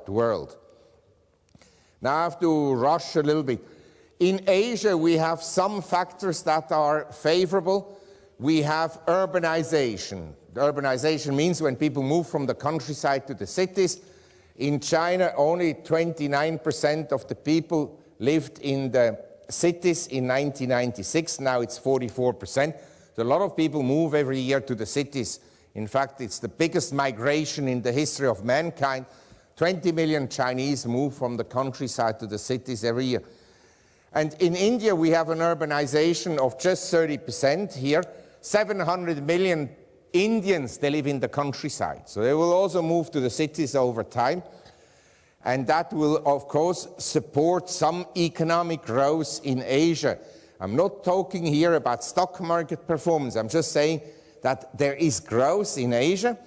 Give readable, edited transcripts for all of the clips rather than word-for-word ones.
developed world. Now I have to rush a little bit. In Asia, we have some factors that are favorable. We have urbanization. Urbanization means when people move from the countryside to the cities. In China, only 29% of the people lived in the cities in 1996. Now it's 44%. So a lot of people move every year to the cities. In fact, it's the biggest migration in the history of mankind. 20 million Chinese move from the countryside to the cities every year. And in India, we have an urbanization of just 30% here. 700 million Indians, they live in the countryside. So they will also move to the cities over time. And that will, of course, support some economic growth in Asia. I'm not talking here about stock market performance. I'm just saying that there is growth in Asia.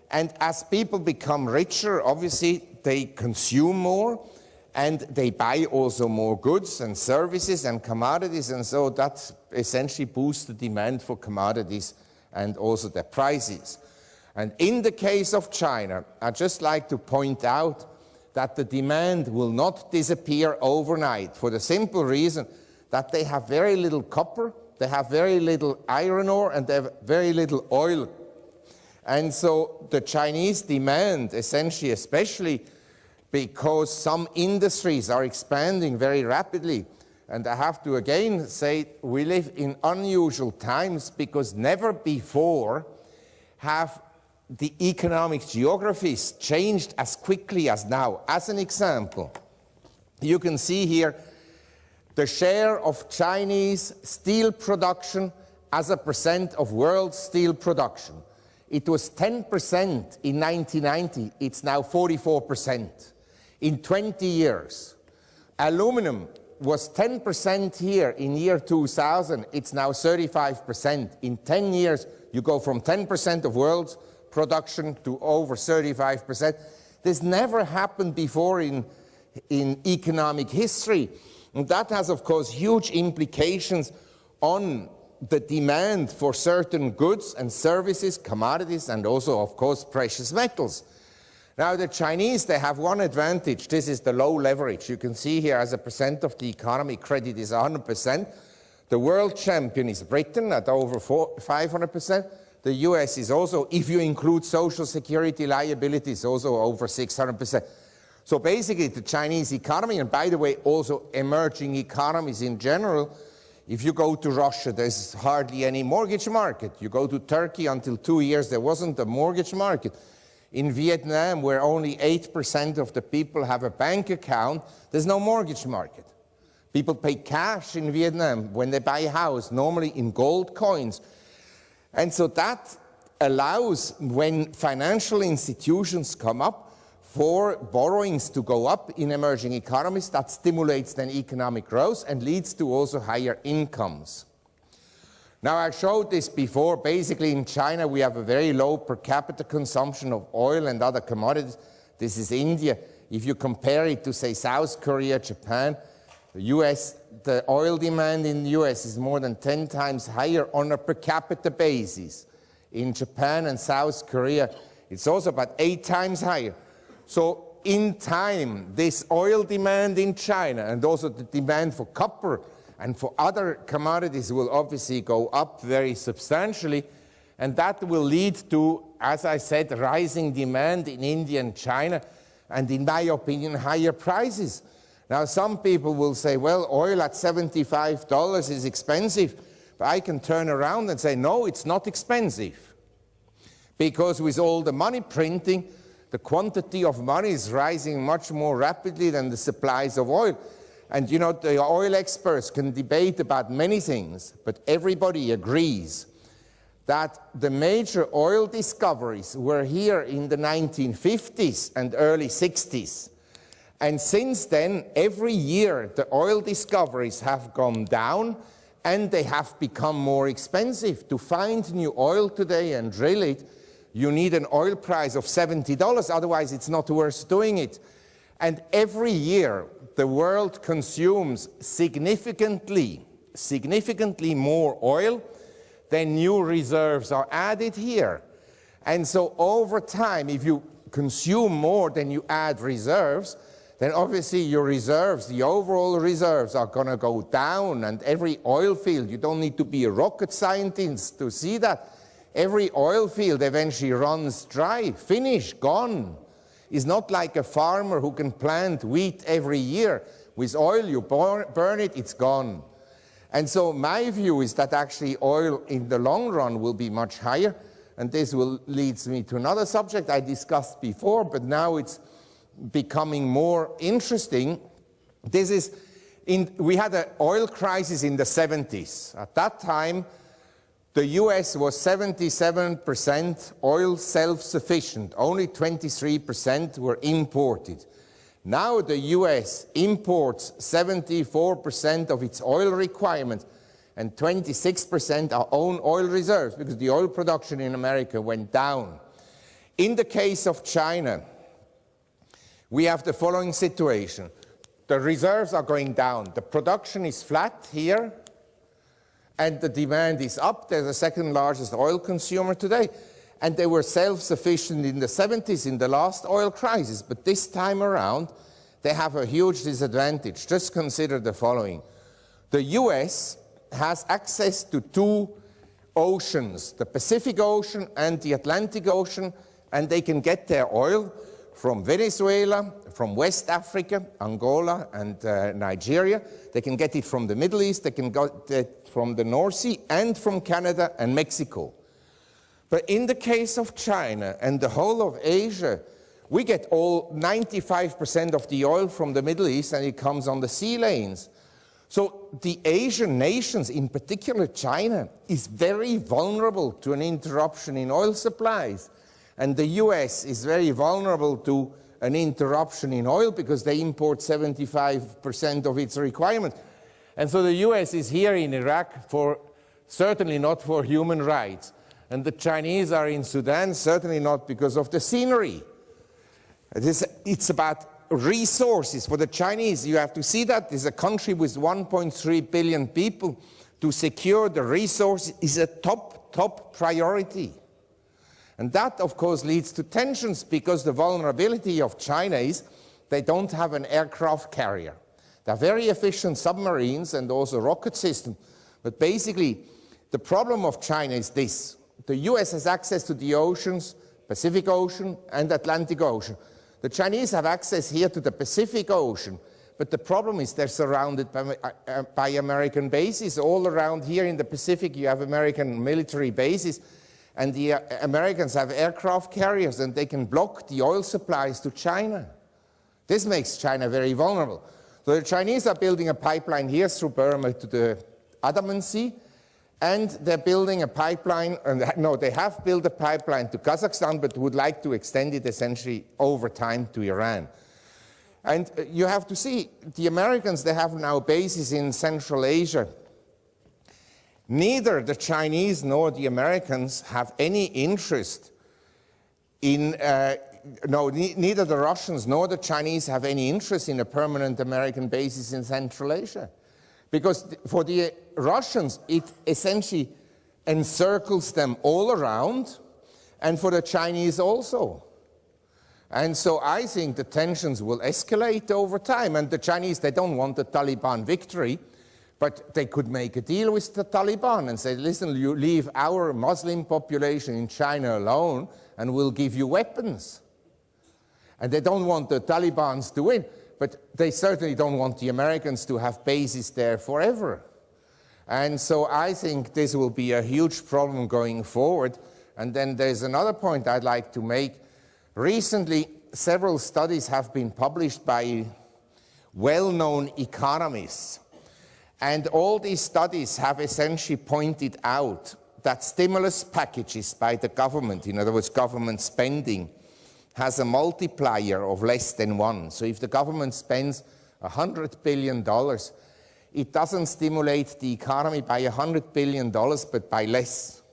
And as people become richer, obviously, they consume more. And they buy also more goods and services and commodities. And so that essentially boosts the demand for commodities and also the prices. And in the case of China, I'd just like to point out that the demand will not disappear overnight for the simple reason that they have very little copper, they have very little iron ore, and they have very little oil. And so the Chinese demand, essentially, especially because some industries are expanding very rapidly. And I have to again say, we live in unusual times because never before have the economic geographies changed as quickly as now. As an example, you can see here the share of Chinese steel production as a percent of world steel production. It was 10% in 1990, it's now 44%. In 20 years. Aluminum was 10% here in year 2000, it's now 35%. In 10 years, you go from 10% of world's production to over 35%. This never happened before in economic history. And that has, of course, huge implications on the demand for certain goods and services, commodities, and also, of course, precious metals. Now, the Chinese, they have one advantage. This is the low leverage. You can see here as a percent of the economy, credit is 100%. The world champion is Britain at over 500%. The US is also, if you include social security liabilities, also over 600%. So basically, the Chinese economy, and by the way, also emerging economies in general, if you go to Russia, there's hardly any mortgage market. You go to Turkey, until 2 years, there wasn't a mortgage market. In Vietnam, where only 8% of the people have a bank account, there's no mortgage market. People pay cash in Vietnam when they buy a house, normally in gold coins. And so that allows, when financial institutions come up, for borrowings to go up in emerging economies. That stimulates then economic growth and leads to also higher incomes. Now, I showed this before. Basically, in China, we have a very low per capita consumption of oil and other commodities. This is India. If you compare it to, say, South Korea, Japan, the US, the oil demand in the US is more than 10 times higher on a per capita basis. In Japan and South Korea, it's also about 8 times higher. So in time, this oil demand in China and also the demand for copper and for other commodities will obviously go up very substantially, and that will lead to, as I said, rising demand in India and China, and in my opinion, higher prices. Now, some people will say, well, oil at $75 is expensive, but I can turn around and say, no, it's not expensive. Because with all the money printing, the quantity of money is rising much more rapidly than the supplies of oil. And you know, the oil experts can debate about many things, but everybody agrees that the major oil discoveries were here in the 1950s and early 60s. And since then, every year, the oil discoveries have gone down and they have become more expensive. To find new oil today and drill it, you need an oil price of $70, otherwise it's not worth doing it. And every year, the world consumes significantly more oil than new reserves are added here. And so over time, if you consume more than you add reserves, then obviously your reserves, the overall reserves, are going to go down. And every oil field, you don't need to be a rocket scientist to see that, every oil field eventually runs dry, finished, gone. It's not like a farmer who can plant wheat every year. With oil, you burn it, it's gone. And so my view is that actually oil in the long run will be much higher. And this leads me to another subject I discussed before, but now it's becoming more interesting. We had an oil crisis in the 70s. At that time, the US was 77% oil self-sufficient. Only 23% were imported. Now the US imports 74% of its oil requirement, and 26% are own oil reserves, because the oil production in America went down. In the case of China, we have the following situation. The reserves are going down. The production is flat here, and the demand is up. They're the second largest oil consumer today. And they were self-sufficient in the 70s, in the last oil crisis. But this time around, they have a huge disadvantage. Just consider the following. The US has access to two oceans, the Pacific Ocean and the Atlantic Ocean, and they can get their oil from Venezuela, from West Africa, Angola, and Nigeria. They can get it from the Middle East, they can get it from the North Sea, and from Canada and Mexico. But in the case of China and the whole of Asia, we get all 95% of the oil from the Middle East, and it comes on the sea lanes. So the Asian nations, in particular China, is very vulnerable to an interruption in oil supplies. And the US is very vulnerable to an interruption in oil because they import 75% of its requirement. And so the US is here in Iraq certainly not for human rights. And the Chinese are in Sudan, certainly not because of the scenery. It's about resources. For the Chinese, you have to see that there's a country with 1.3 billion people. To secure the resources is a top priority. And that, of course, leads to tensions, because the vulnerability of China is they don't have an aircraft carrier. They're very efficient submarines and also rocket systems. But basically, the problem of China is this. The US has access to the oceans, Pacific Ocean and Atlantic Ocean. The Chinese have access here to the Pacific Ocean, but the problem is they're surrounded by American bases. All around here in the Pacific, you have American military bases, and the Americans have aircraft carriers, and they can block the oil supplies to China. This makes China very vulnerable. So the Chinese are building a pipeline here through Burma to the Andaman Sea, and they're building a pipeline, they have built a pipeline to Kazakhstan, but would like to extend it essentially over time to Iran. And you have to see, the Americans, they have now bases in Central Asia. Neither the Chinese nor the Americans have any interest in, neither the Russians nor the Chinese have any interest in a permanent American basis in Central Asia. Because for the Russians, it essentially encircles them all around, and for the Chinese also. And so I think the tensions will escalate over time. And the Chinese, they don't want the Taliban victory, but they could make a deal with the Taliban and say, listen, you leave our Muslim population in China alone, and we'll give you weapons. And they don't want the Taliban to win. But they certainly don't want the Americans to have bases there forever. And so I think this will be a huge problem going forward. And then there's another point I'd like to make. Recently, several studies have been published by well-known economists. And all these studies have essentially pointed out that stimulus packages by the government, in other words, government spending, has a multiplier of less than 1. So if the government spends $100 billion, it doesn't stimulate the economy by $100 billion, but by less.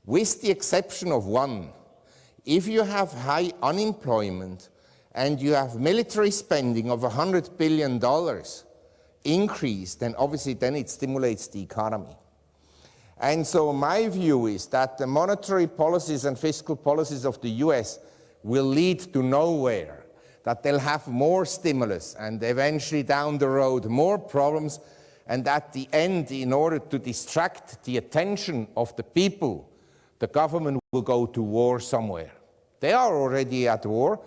With the exception of one, if you have high unemployment and you have military spending of $100 billion increase, then obviously it stimulates the economy. And so my view is that the monetary policies and fiscal policies of the US will lead to nowhere, that they'll have more stimulus and eventually down the road more problems, and at the end, in order to distract the attention of the people, the government will go to war somewhere. They are already at war.